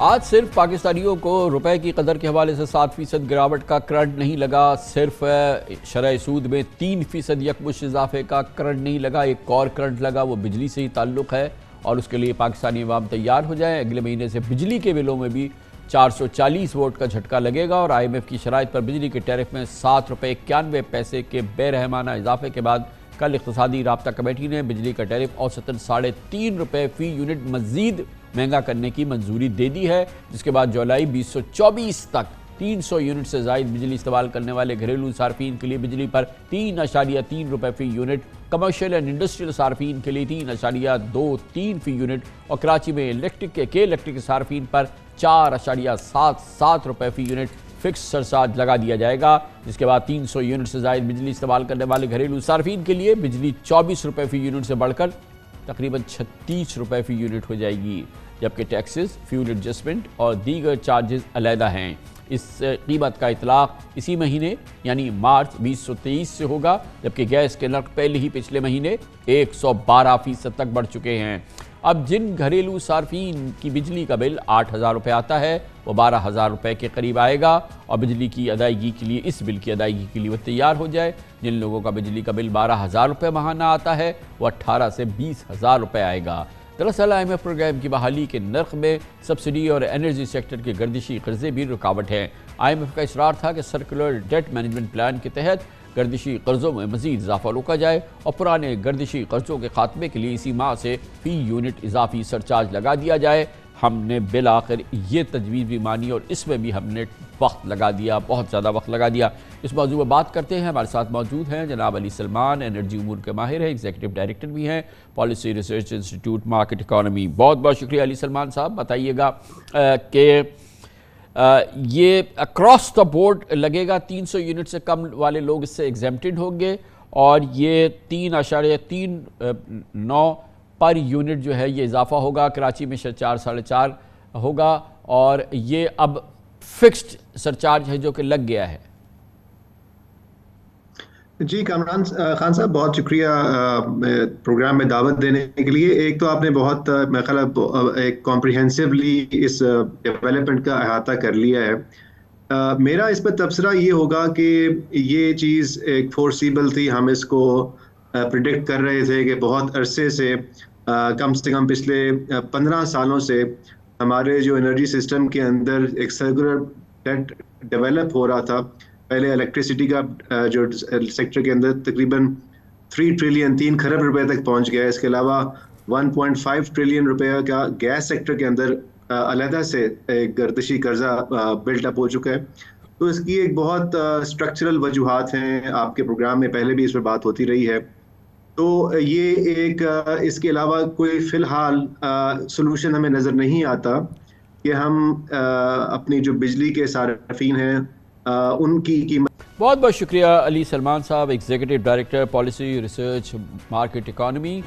आज सिर्फ पाकिस्तानियों को रुपए की कदर के हवाले से 7% गिरावट का करंट नहीं लगा। सिर्फ शरह सूद में 3% यकमुश्त इजाफे का करंट नहीं लगा। एक और करंट लगा, वो बिजली से ही ताल्लुक़ है और उसके लिए पाकिस्तानी अवाम तैयार हो जाए। अगले महीने से बिजली के बिलों में भी 440 वोट का झटका लगेगा और IMF की शराइत पर बिजली के टैरिफ में ₹7.91 के बेरहमाना इजाफे के बाद कल इक़्तिसादी राब्ता कमेटी ने बिजली का टैरिफ औसतन ₹3.5 फ़ी यूनिट मज़ीद महंगा करने की मंजूरी दे दी है, जिसके बाद जुलाई 2024 तक 300 यूनिट से ज़ायद बिजली इस्तेमाल करने वाले घरेलू सार्फिन के लिए बिजली पर ₹3.3 फ़ी यूनिट, कमर्शियल एंड इंडस्ट्रियल सार्फिन के लिए ₹3.23 फ़ी यूनिट और कराची में इलेक्ट्रिक सार्फिन पर ₹4.77 फ़ी यूनिट फिक्स सरचार्ज लगा दिया जाएगा। जिसके बाद 300 यूनिट से ज़ायद बिजली इस्तेमाल करने वाले घरेलू सार्फिन के लिए बिजली ₹24 फ़ी यूनिट से बढ़कर तकरीबन ₹36 फ़ी यूनिट हो जाएगी, जबकि टैक्सेस, फ्यूल एडजस्टमेंट और दीगर चार्जेस अलहदा हैं। इस कीमत का इतलाक इसी महीने यानी मार्च 2023 से होगा, जबकि गैस के नर्ख पहले ही पिछले महीने 112% तक बढ़ चुके हैं। अब जिन घरेलू सार्फिन की बिजली का बिल ₹8,000 आता है वो ₹12,000 के करीब आएगा और बिजली की अदायगी के लिए, इस बिल की अदायगी के लिए वो तैयार हो जाए। जिन लोगों का बिजली का बिल ₹12,000 माहाना आता है वो 18 से 20,000 आएगा। दरअसल IMF प्रोग्राम की बहाली के नर्ख में सब्सिडी और एनर्जी सेक्टर के गर्दिशी कर्जे भी रुकावट है। IMF का इसरार था कि सर्कुलर डेट मैनेजमेंट प्लान के तहत गर्दिशी कर्जों में मजीद इजाफा रोका जाए और पुराने गर्दिशी कर्जों के खात्मे के लिए इसी माह से फ़ी यूनिट इजाफी सरचार्ज लगा दिया जाए। हमने बिल आखिर ये तजवीज़ भी मानी और इसमें भी हमने वक्त लगा दिया, बहुत ज़्यादा वक्त लगा दिया। इस मौजू पर बात करते हैं। हमारे साथ मौजूद हैं जनाब अली सलमान, एनर्जी उमूर के माहिर हैं, एग्जीक्यूटिव डायरेक्टर भी हैं policy research institute market economy. बहुत बहुत शुक्रिया अली सलमान साहब। बताइएगा कि ये अक्रॉस द बोर्ड लगेगा, 300 यूनिट से कम वाले लोग इससे एग्जेम्प्टेड होंगे और ये 3.39 पर यूनिट जो है ये इजाफा होगा। कराची में 4 साढ़े 4 होगा और ये अब फिक्स्ड सरचार्ज है जो कि लग गया है। जी कामरान खान साहब, बहुत शुक्रिया प्रोग्राम में दावत देने के लिए। एक तो आपने बहुत मेरे ख्याल एक कॉम्प्रिहेंसिवली इस डेवलपमेंट का अहाता कर लिया है। मेरा इस पर तबसरा ये होगा कि ये चीज़ एक फोर्सिबल थी, हम इसको प्रिडिक्ट कर रहे थे कि बहुत अरसे से कम पिछले 15 सालों से हमारे जो एनर्जी सिस्टम के अंदर एक सर्कुलर डेट डेवलप हो रहा था। पहले इलेक्ट्रिसिटी का जो सेक्टर के अंदर तकरीबन 3 खरब रुपए तक पहुंच गया है। इसके अलावा 1.5 ट्रिलियन रुपए का गैस सेक्टर के अंदर अलहदा से एक गर्दिशी कर्जा बिल्ट अप हो चुका है। तो इसकी एक बहुत स्ट्रक्चरल वजूहात हैं, आपके प्रोग्राम में पहले भी इस पर बात होती रही है। तो ये एक इसके अलावा कोई फ़िलहाल सोल्यूशन हमें नज़र नहीं आता कि हम अपनी जो बिजली के सार्फिन हैं उनकी कीमत। बहुत बहुत शुक्रिया अली सलमान साहब, executive director policy research market economy.